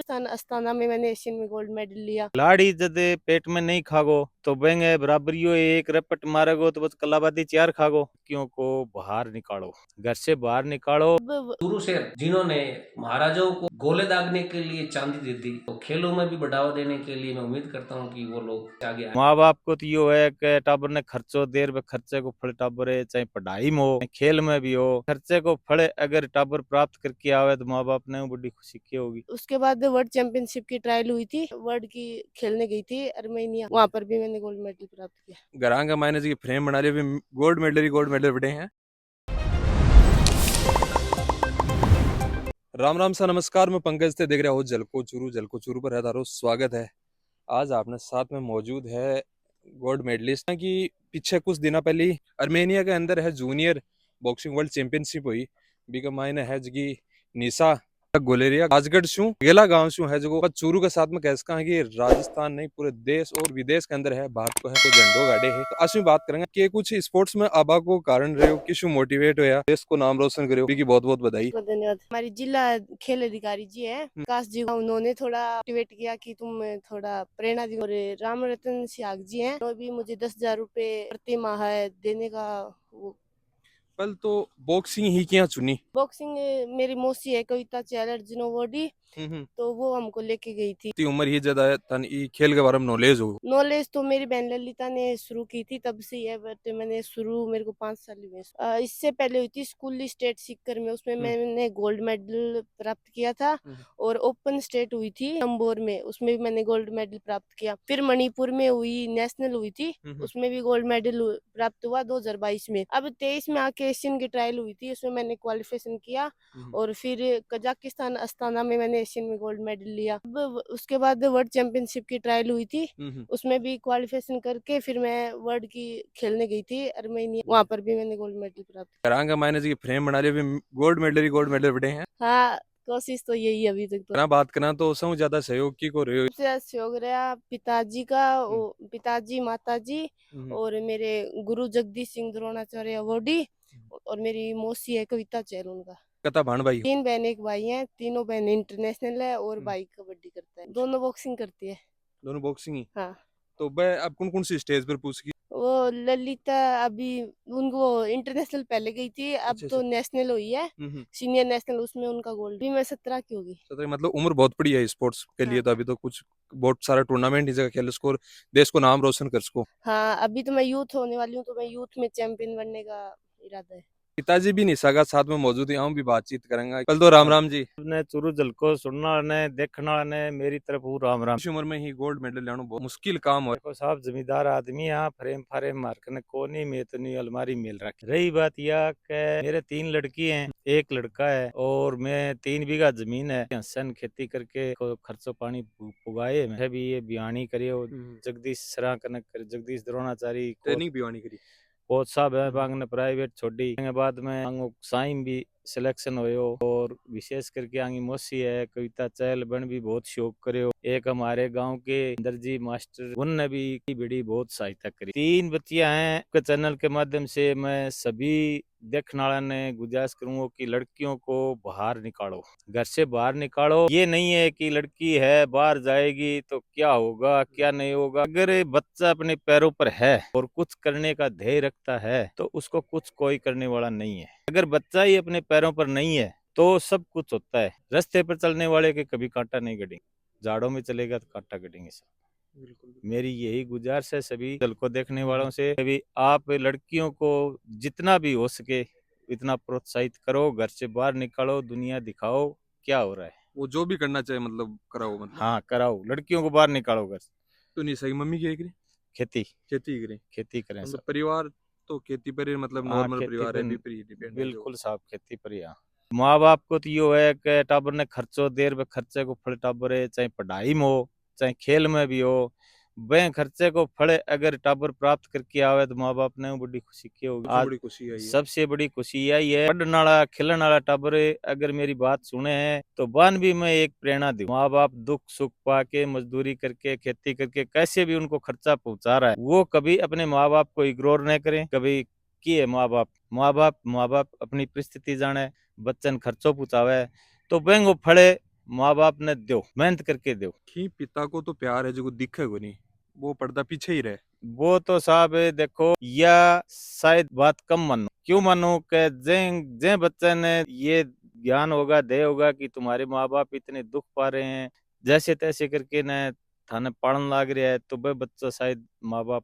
Kazakhstan Astana में मैंने Asian में गोल्ड मेडल लिया। लाड़ी जद पेट में नहीं खागो तो बेंगे बराबरियो एक रपट मारेगो तो बस कलाबादी चार खागो। लड़कियों को बाहर निकालो, घर से बाहर निकालो। गुरु से जिन्होंने महाराजाओं को गोले दागने के लिए चांदी दे दी, तो खेलों में भी बढ़ावा देने के लिए मैं उम्मीद करता हूँ कि वो लोग आगे आए। माँ बाप को तो यो है कि टाबर ने खर्चो देर में खर्चे को फल टाबर है, चाहे पढ़ाई में हो खेल में भी हो, खर्चे को फल अगर टाबर प्राप्त करके आवे तो माँ बाप ने बड़ी खुशी की होगी। उसके बाद वर्ल्ड चैंपियनशिप की ट्रायल हुई थी, वर्ल्ड की खेलने गई थी अर्मेनिया, वहाँ पर भी मैंने गोल्ड मेडल प्राप्त किया। घरांगा माइनस की फ्रेम बना ली, गोल्ड मेडल बड़े हैं। राम राम सा नमस्कार, मैं पंकज से देख रहा हूँ जलको चूरू पर है तारो स्वागत है। आज आपने साथ में मौजूद है गोल्ड मेडलिस्ट की पीछे कुछ दिनों पहले अर्मेनिया के अंदर है जूनियर बॉक्सिंग वर्ल्ड चैंपियनशिप हुई। बीका मायने है जगी निशा गोलेरिया राजगढ़ शू गेला गांव शू है जो चूरू के साथ में कह सका है कि राजस्थान नहीं पूरे देश और विदेश के अंदर है, भारत को है तो झंडो गाड़े है। तो आज बात करेंगे कि कुछ स्पोर्ट्स में आबा को कारण रहे हो, किस मोटिवेट होया, देश को नाम रोशन करे हो। बहुत बहुत बधाई। धन्यवाद। हमारी जिला खेल अधिकारी जी है विकास जी, उन्होंने थोड़ा मोटिवेट किया कि तुम थोड़ा प्रेरणा दी। और राम रतन सियाग जी हैं, वो भी मुझे 10,000 रुपए प्रति माह देने का वो। पल तो बॉक्सिंग ही क्या चुनी? बॉक्सिंग मेरी मौसी है कविता चैलर जिनोवोडी, तो वो हमको लेके गई थी। उम्र ही ज्यादा है तन ई खेल के बारे में नॉलेज हो? नॉलेज तो मेरी बहन ललिता ने शुरू की थी तब से ही है, बट मैंने शुरू मेरे को 5 साल हुए। इससे पहले हुई थी स्कूली स्टेट सीकर में, उसमें मैंने गोल्ड मेडल प्राप्त किया था। और ओपन स्टेट हुई थी नंबर में, उसमें भी मैंने गोल्ड मेडल प्राप्त किया। फिर मणिपुर में हुई नेशनल हुई थी, उसमें भी गोल्ड मेडल प्राप्त हुआ 2022 में। अब 23 में आके एशियन की ट्रायल हुई थी, उसमें मैंने क्वालिफिकेशन किया। और फिर कजाकिस्तान अस्ताना में मैंने एशियन में गोल्ड मेडल लिया। अब उसके बाद वर्ल्ड चैंपियनशिप की ट्रायल हुई थी, उसमें भी क्वालिफिकेशन करके फिर मैं वर्ल्ड की खेलने गई थी अर्मेनिया, वहाँ पर भी मैंने गोल्ड मेडल प्राप्त किया। करांगा माइनस की फ्रेम बना ली, गोल्ड मेडल बड़े हैं। हाँ, कोशिश तो यही अभी तक तो। बात करना तो सबसे ज्यादा सहयोग की को रहे हो? सबसे सहयोग रहा पिताजी का, पिताजी माताजी और मेरे गुरु जगदीश सिंह द्रोणाचार्य अवॉर्डी, और मेरी मौसी है कविता चैर, उनका। कता भाण भाई? 3 बहन 1 भाई हैं, तीनों बहन इंटरनेशनल है और भाई कबड्डी करता है, दोनों बॉक्सिंग करती है। दोनों बॉक्सिंग ही? हाँ। तो भाई अब कौन कौन सी स्टेज पर पूछ की? वो ललिता अभी उनको इंटरनेशनल पहले गई थी, अब तो नेशनल हुई है, सीनियर नेशनल, उसमें उनका गोल्ड भी। मैं 17 की होगी। 17? मतलब उम्र बहुत बड़ी है स्पोर्ट्स के लिए। तो अभी तो कुछ बहुत सारा टूर्नामेंट इस जगह खेल सको, देश को नाम रोशन कर सको। हाँ, अभी तो मैं यूथ होने वाली हूँ, तो मैं यूथ में चैंपियन बनने का इरादा है। पिताजी भी निशा का साथ में मौजूद है, हम भी बातचीत करेंगे। कल तो राम राम जी ने चूरू जलको सुनना ने देखना ने मेरी तरफ राम राम। इस उम्र में ही गोल्ड मेडल लाना बहुत मुश्किल काम हो। देखो साहब, जमींदार आदमी यहाँ फ्रेम फारेम मारकने को नहीं, मैं इतनी अलमारी मिल रखी। रही बात यह कि मेरे 3 लड़की हैं, 1 लड़का है, और मैं 3 बीघा जमीन है, सन खेती करके खर्चो पानी पुगाए। मैं भी ये बियानी करिए, जगदीश सरा कनक कर, जगदीश द्रोणाचारी ट्रेनिंग बिवानी करी, कोच साहब है बांग ने प्राइवेट छोड़ी के बाद में आंगो साइन भी सिलेक्शन होयो। और विशेष करके आंगी मौसी है कविता चहल बन भी बहुत शौक करे हो। एक हमारे गांव के दर्जी मास्टर उनने भी बड़ी बहुत सहायता करी। 3 बच्चियां हैं के चैनल के माध्यम से मैं सभी देखने वाला ने गुजारिश करूंगा कि लड़कियों को बाहर निकालो, घर से बाहर निकालो। ये नहीं है कि लड़की है बाहर जाएगी तो क्या होगा क्या नहीं होगा। अगर बच्चा अपने पैरों पर है और कुछ करने का ध्येय रखता है तो उसको कुछ कोई करने वाला नहीं है। अगर बच्चा ही अपने पैरों पर नहीं है तो सब कुछ होता है। रास्ते पर चलने वाले के कभी कांटा नहीं गड़ेंगे, झाड़ों में चलेगा तो कांटा गड़ेंगे सब। मेरी यही गुजारिश है सभी दल को देखने वालों से, कभी आप लड़कियों को जितना भी हो सके इतना प्रोत्साहित करो, घर से बाहर निकालो, दुनिया दिखाओ क्या हो रहा है। वो जो भी करना चाहे मतलब कराओ, मतलब हाँ कराओ, लड़कियों को बाहर निकालो घर से। तो नहीं सही मम्मी क्या करें? खेती करें सब। परिवार तो खेती पर मतलब नॉर्मल परिवार है, बिल्कुल साहब, खेती पर ही। माँ बाप को तो यो है कि टाबर ने खर्चो देर में खर्चे को फल टाबर है, चाहे पढ़ाई में हो चाहे खेल में भी हो, वह खर्चे को फल अगर टाबर प्राप्त करके आवे तो माँ बाप ने बड़ी खुशी की होगी। आज बड़ी खुशी है, सबसे बड़ी खुशी यही है। पढ़ने वाला खेलने वाला टाबर अगर मेरी बात सुने हैं तो बान भी मैं एक प्रेरणा दूं। माँ बाप दुख सुख पाके मजदूरी करके खेती करके कैसे भी उनको खर्चा पहुंचा रहा है, वो कभी अपने माँ बाप को इग्नोर न करें। कभी किए माँ बाप अपनी परिस्थिति जाने, बच्चन खर्चो पहुंचावे तो बेंगो फड़े माँ बाप ने दो, मेहनत करके दो। कि पिता को तो प्यार है जो दिखे को नहीं, वो पर्दा पीछे ही रहे। वो तो साहब देखो, या शायद बात कम मानो, क्यों मानो कि जे जे बच्चे ने ये ज्ञान होगा, दे होगा कि तुम्हारे माँ बाप इतने दुख पा रहे हैं, जैसे तैसे करके न थाने पालन लाग रहा है, तो वह बच्चा शायद माँ बाप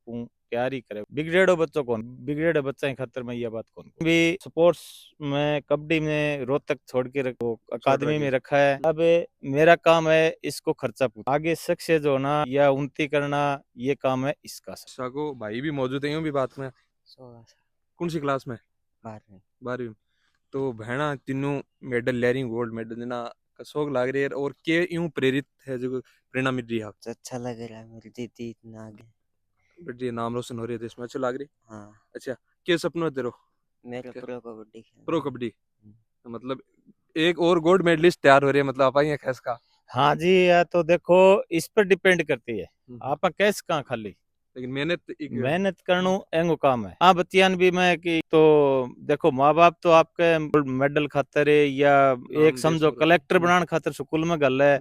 प्यार ही करे। बिगड़ेड़ो बच्चों कौन, बिगड़ेड़े बच्चा की खातर मैं यह बात कौन भी स्पोर्ट्स में, कबड्डी में रोहतक छोड़ के रखो, अकादमी में रखा है। अब मेरा काम है इसको खर्चा पूरा, आगे सक्सेस होना या उन्नति करना, ये काम है इसका। सागो भाई भी मौजूद है यूं भी बात में। 16 साल कौन सी क्लास में? 12वीं। 12वीं। तो बहना तीनों मेडल ले रही, गोल्ड मेडल देना का शौक लाग रही है, और के यूं प्रेरित है जो प्रेरणा मिल रही है आप? तो अच्छा लग रहा है, मेरी दीदी इतना आगे। बेटी नाम रोशन हो रही है देश में, अच्छा लग रही। हाँ, अच्छा, क्या सपना है तेरो? मेरा क्या? प्रो कबड्डी खेलना प्रो है। कबड्डी। तो मतलब एक और गोल्ड मेडलिस्ट तैयार हो रही है, मतलब आप आई है खैस का। हाँ जी, या तो देखो इस पर डिपेंड करती है, आप कैस कहाँ खाली लेकिन मेहनत मेहनत करनू एंगो काम है। हाँ बच्चियान भी मैं कि तो देखो, माँ बाप तो आपके मेडल खातर है, या एक समझो कलेक्टर बनाने खातर स्कूल में गल है,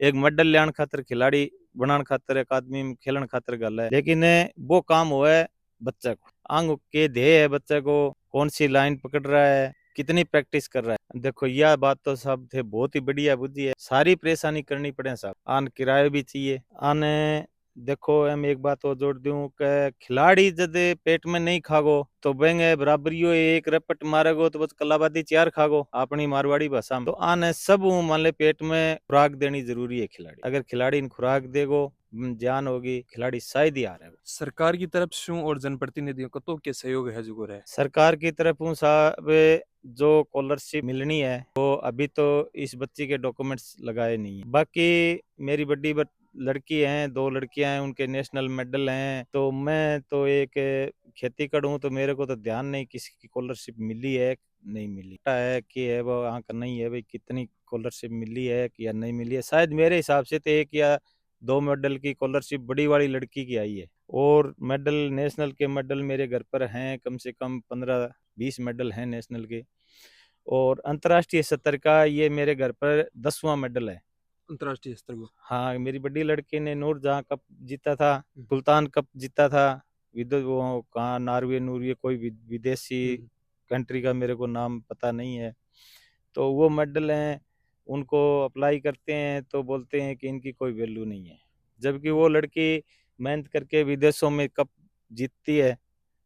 एक मेडल लेने खातर, खिलाड़ी बनाने खातर, अकादमी में खेलने खातर गल है, लेकिन वो काम हुआ है बच्चे को, आंग के ध्येय है बच्चे को, कौन सी लाइन पकड़ रहा है, कितनी प्रैक्टिस कर रहा है। देखो यह बात तो सब थे बहुत ही बढ़िया बुद्धि है, सारी परेशानी करनी पड़े साहब, आन किराए भी चाहिए आने। देखो हम एक बात और जोड़ दूं कि खिलाड़ी जब पेट में नहीं खागो तो बेंगे बराबरियो, एक रपट मारेगो तो बस कलाबादी 4 खागो अपनी मारवाड़ी भाषा में। तो आने सब मान ले पेट में खुराक देनी जरूरी है। खिलाड़ी अगर खिलाड़ी इन खुराक देगो, जान होगी, खिलाड़ी शायद ही आ रहे। सरकार की तरफ से और जनप्रतिनिधियों को तो क्या सहयोग है जो रहे? सरकार की तरफ साहब जो स्कॉलरशिप मिलनी है वो अभी तो इस बच्ची के डॉक्यूमेंट्स लगाए नहीं है। बाकी मेरी बड़ी लड़की हैं, 2 लड़कियां हैं, उनके नेशनल मेडल हैं। तो मैं तो एक खेती करूँ तो मेरे को तो ध्यान नहीं किसी की स्कॉलरशिप मिली है नहीं मिली है कि है वो आंक नहीं है भाई, कितनी स्कॉलरशिप मिली है कि या नहीं मिली है। शायद मेरे हिसाब से तो 1 या 2 मेडल की स्कॉलरशिप बड़ी वाली लड़की की आई है, और मेडल नेशनल के मेडल मेरे घर पर हैं, कम से कम 15-20 मेडल हैं नेशनल के, और अंतर्राष्ट्रीय स्तर का ये मेरे घर पर 10वां मेडल है अंतर्राष्ट्रीय स्तर को। हाँ, मेरी बड़ी लड़की ने नूरजहां कप जीता था, सुल्तान कप जीता था, वो कहाँ नॉर्वे कोई विदेशी कंट्री का मेरे को नाम पता नहीं है। तो वो मेडल हैं, उनको अप्लाई करते हैं तो बोलते हैं कि इनकी कोई वैल्यू नहीं है, जबकि वो लड़की मेहनत करके विदेशों में कप जीतती है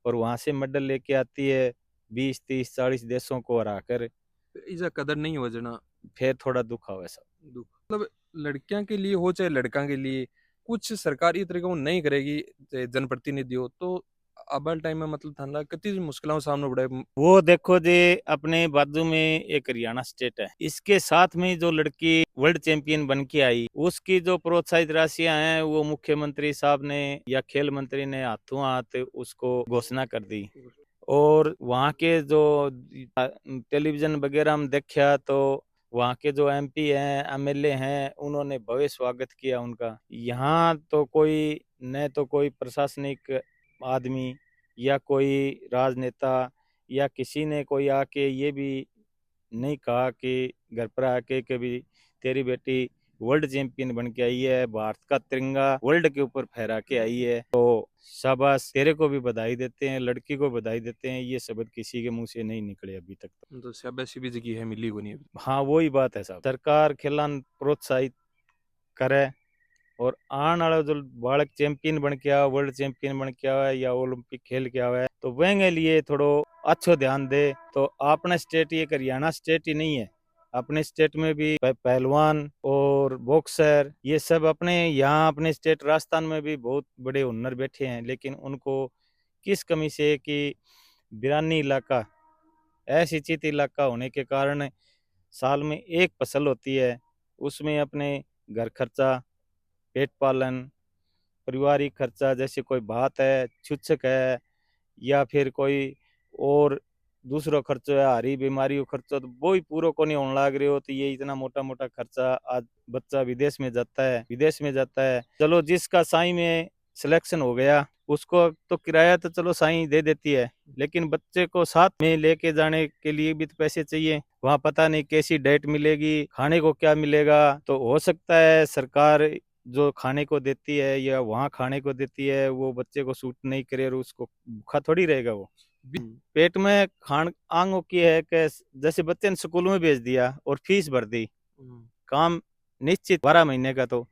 और वहां से मेडल लेके आती है, 20-30-40 देशों को हरा कर। इजा कदर नहीं हो जना, फिर थोड़ा दुख हुआ सब। दुख मतलब लड़कियां के लिए हो चाहे लड़का के लिए, कुछ सरकार इस तरीके वो नहीं करेगी, चाहे जनप्रतिनिधि हो, तो अब टाइम में मतलब थाना कितनी मुश्किलों सामने बढ़े। वो देखो जी, अपने बाजू में एक हरियाणा स्टेट है, इसके साथ में जो लड़की वर्ल्ड चैंपियन बन के आई, उसकी जो प्रोत्साहित राशियां हैं वो मुख्यमंत्री साहब ने या खेल मंत्री ने हाथों हाथ उसको घोषणा कर दी। और वहाँ के जो टेलीविजन वगैरह में देखा तो वहाँ के जो एमपी हैं, एमएलए हैं, उन्होंने भव्य स्वागत किया उनका। यहाँ तो कोई न तो कोई प्रशासनिक आदमी या कोई राजनेता या किसी ने कोई आके ये भी नहीं कहा कि घर पर आके कभी तेरी बेटी वर्ल्ड चैंपियन बन के आई है, भारत का तिरंगा वर्ल्ड के ऊपर फहरा के आई है, तो शाबाश, तेरे को भी बधाई देते हैं, लड़की को बधाई देते हैं। ये शब्द किसी के मुंह से नहीं निकले अभी तक तो शाबाशी भी जगह है मिली को नहीं अभी। हाँ वही बात है साहब, सरकार खिलान प्रोत्साहित करे और आने वाला जो बालक चैंपियन बन के आवा, वर्ल्ड चैंपियन बन के आवा या ओलंपिक खेल के आवा है, तो वेंगे लिए थोड़ो अच्छो ध्यान दे। तो अपने स्टेट ये हरियाणा स्टेट ही नहीं है, अपने स्टेट में भी पहलवान और बॉक्सर ये सब अपने यहाँ अपने स्टेट राजस्थान में भी बहुत बड़े हुनर बैठे हैं, लेकिन उनको किस कमी से कि बिरानी इलाका, ऐसी चित इलाका होने के कारण साल में एक फसल होती है, उसमें अपने घर खर्चा, पेट पालन, पारिवारिक खर्चा, जैसे कोई बात है, छुच्छक है या फिर कोई और दूसरा खर्चो है, हरी बीमारी हो खर्चो, तो वो ही पूरा को नहीं होने लाग रहे हो, तो ये इतना मोटा मोटा खर्चा। आज बच्चा विदेश में जाता है, चलो जिसका साई में सिलेक्शन हो गया उसको तो किराया तो चलो साईं दे देती है, लेकिन बच्चे को साथ में लेके जाने के लिए भी तो पैसे चाहिए। वहाँ पता नहीं कैसी डाइट मिलेगी, खाने को क्या मिलेगा। तो हो सकता है सरकार जो खाने को देती है या वहाँ खाने को देती है वो बच्चे को सूट नहीं करे और उसको भूखा थोड़ी रहेगा वो। पेट में खान आंगों की है कि जैसे बच्चे ने स्कूल में भेज दिया और फीस भर दी, काम निश्चित 12 महीने का, तो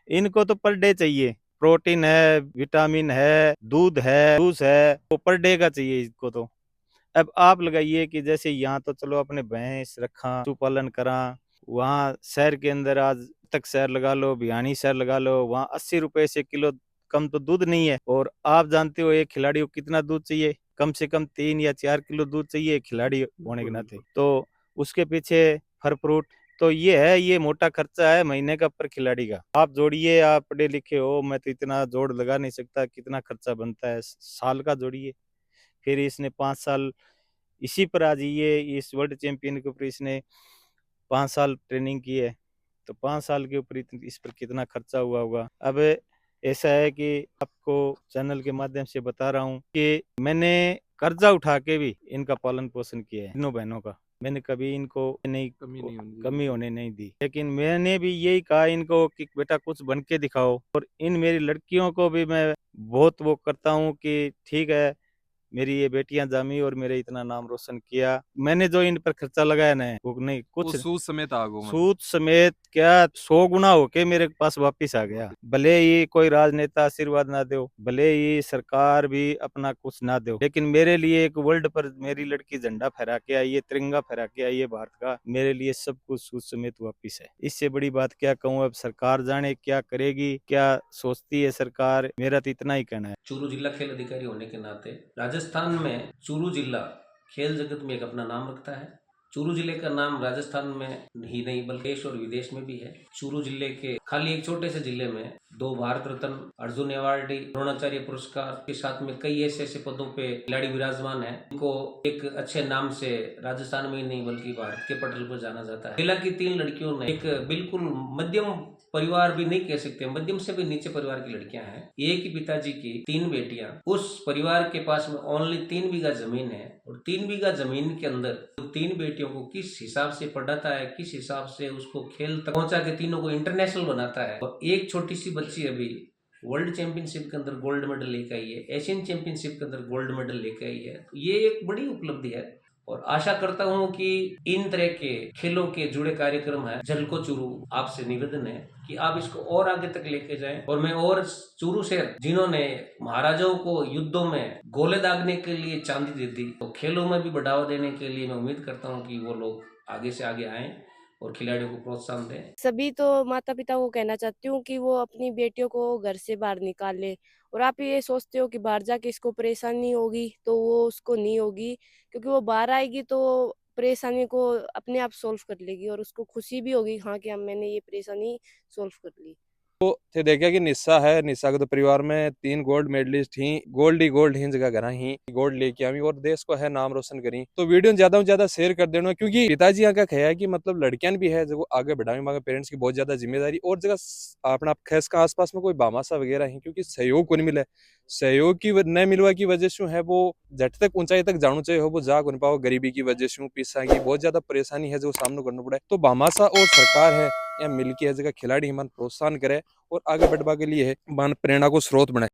इनको तो पर डे चाहिए। प्रोटीन है, विटामिन है, दूध है, जूस है, वो पर डे का चाहिए इसको। तो अब आप लगाइए कि जैसे यहाँ तो चलो अपने भैंस रखा, पशु पालन करा, वहाँ शहर के अंदर आज तक शहर लगा लो, भिवानी शहर लगा लो, वहाँ 80 रुपए से किलो कम तो दूध नहीं है। और आप जानते हो एक खिलाड़ी को कितना दूध चाहिए, कम से कम 3 या 4 किलो दूध चाहिए खिलाड़ी होने के नाते। तो उसके पीछे फल फ्रूट, तो ये है, ये मोटा खर्चा है महीने का पर खिलाड़ी का। आप जोड़िए, आप पढ़े लिखे हो, मैं तो इतना जोड़ लगा नहीं सकता कितना खर्चा बनता है, साल का जोड़िए। फिर इसने 5 साल इसी पर आ जाइए, इस वर्ल्ड चैंपियन के ऊपर इसने 5 साल ट्रेनिंग की है, तो 5 साल के ऊपर इस पर कितना खर्चा हुआ होगा। अब ऐसा है कि आपको चैनल के माध्यम से बता रहा हूँ कि मैंने कर्जा उठा के भी इनका पालन पोषण किया है, तीनों बहनों का। मैंने कभी इनको नहीं कमी होने नहीं दी, लेकिन मैंने भी यही कहा इनको कि बेटा कुछ बन के दिखाओ। और इन मेरी लड़कियों को भी मैं बहुत वो करता हूँ कि ठीक है, मेरी ये बेटियां जामी और मेरे इतना नाम रोशन किया। मैंने जो इन पर खर्चा लगाया ना, वो नहीं कुछ सूद समेत आगो सूद समेत क्या 100 गुना होके मेरे पास वापिस आ गया। भले ही कोई राजनेता आशीर्वाद ना दो, भले ही सरकार भी अपना कुछ ना दो, लेकिन मेरे लिए एक वर्ल्ड पर मेरी लड़की झंडा फहरा के आई है, तिरंगा फहरा के आई है भारत का, मेरे लिए सब कुछ सूद समेत वापिस है। इससे बड़ी बात क्या कहूँ। अब सरकार जाने क्या करेगी, क्या सोचती है सरकार, मेरा तो इतना ही कहना है। चूरू जिला खेल अधिकारी होने के नाते राजस्थान में चूरू जिला खेल जगत में एक अपना नाम रखता है। चूरू जिले का नाम राजस्थान में ही नहीं बल्कि देश और विदेश में भी है। चूरू जिले के खाली एक छोटे से जिले में 2 भारत रत्न, अर्जुन अवार्डी, द्रोणाचार्य पुरस्कार के साथ में कई ऐसे पदों पे खिलाड़ी विराजमान है। इनको एक अच्छे नाम से राजस्थान में ही नहीं बल्कि भारत के पटल पर जाना जाता है। जिला की 3 लड़कियों ने एक बिल्कुल मध्यम परिवार भी नहीं कह सकते, मध्यम से भी नीचे परिवार की लड़कियां हैं। एक ही पिताजी की 3 बेटियां। उस परिवार के पास में ओनली 3 बीघा जमीन है और 3 बीघा जमीन के अंदर 3 बेटियों को किस हिसाब से पढ़ाता है, किस हिसाब से उसको खेल तक पहुंचा के तीनों को इंटरनेशनल बनाता है। और एक छोटी सी बच्ची अभी वर्ल्ड चैंपियनशिप के अंदर गोल्ड मेडल लेकर आई है, एशियन चैंपियनशिप के अंदर गोल्ड मेडल लेकर आई है। तो ये एक बड़ी उपलब्धि है और आशा करता हूं कि इन तरह के खेलों के जुड़े कार्यक्रम है झलको चूरू, आपसे निवेदन है कि आप इसको और आगे तक लेके जाएं। और मैं और चूरू शहर जिन्होंने महाराजाओं को युद्धों में गोले दागने के लिए चांदी दे दी, तो खेलों में भी बढ़ावा देने के लिए मैं उम्मीद करता हूं कि वो लोग आगे से आगे आएं और खिलाड़ियों को प्रोत्साहन दें। सभी तो माता पिता को कहना चाहती हूँ कि वो अपनी बेटियों को घर से बाहर निकाल ले। और आप ये सोचते हो कि बाहर जाके इसको परेशानी होगी, तो वो उसको नहीं होगी, क्योंकि वो बाहर आएगी तो परेशानी को अपने आप सोल्व कर लेगी और उसको खुशी भी होगी, हाँ कि हम मैंने ये परेशानी सोल्व कर ली। तो थे देखा कि निस्सा है, निस्सा के तो परिवार में 3 गोल्ड मेडलिस्ट ही, गोल्ड ही गोल्ड ही जगह घरा ही गोल्ड लेके आई और देश को है नाम रोशन करी। तो वीडियो ज्यादा से ज्यादा शेयर कर देना, क्योंकि पिताजी यहाँ का खया है कि मतलब लड़कियां भी है जो आगे बढ़ावी मांगे, पेरेंट्स की बहुत ज्यादा जिम्मेदारी और जगह अपना खेस का आसपास में कोई बामासा वगैरह है, क्योंकि सहयोग को नहीं मिले, सहयोग की न मिलवा की वजह से है वो झट तक ऊंचाई तक जाना चाहिए हो वो जा नहीं पाओ, गरीबी की वजह से पिस्सा की बहुत ज्यादा परेशानी है जो सामना करना पड़ा है। तो बामासा और सरकार है या मिलकर जगह खिलाड़ी मन प्रोत्साहन करे और आगे बढ़वा के लिए मन प्रेरणा को स्रोत बने।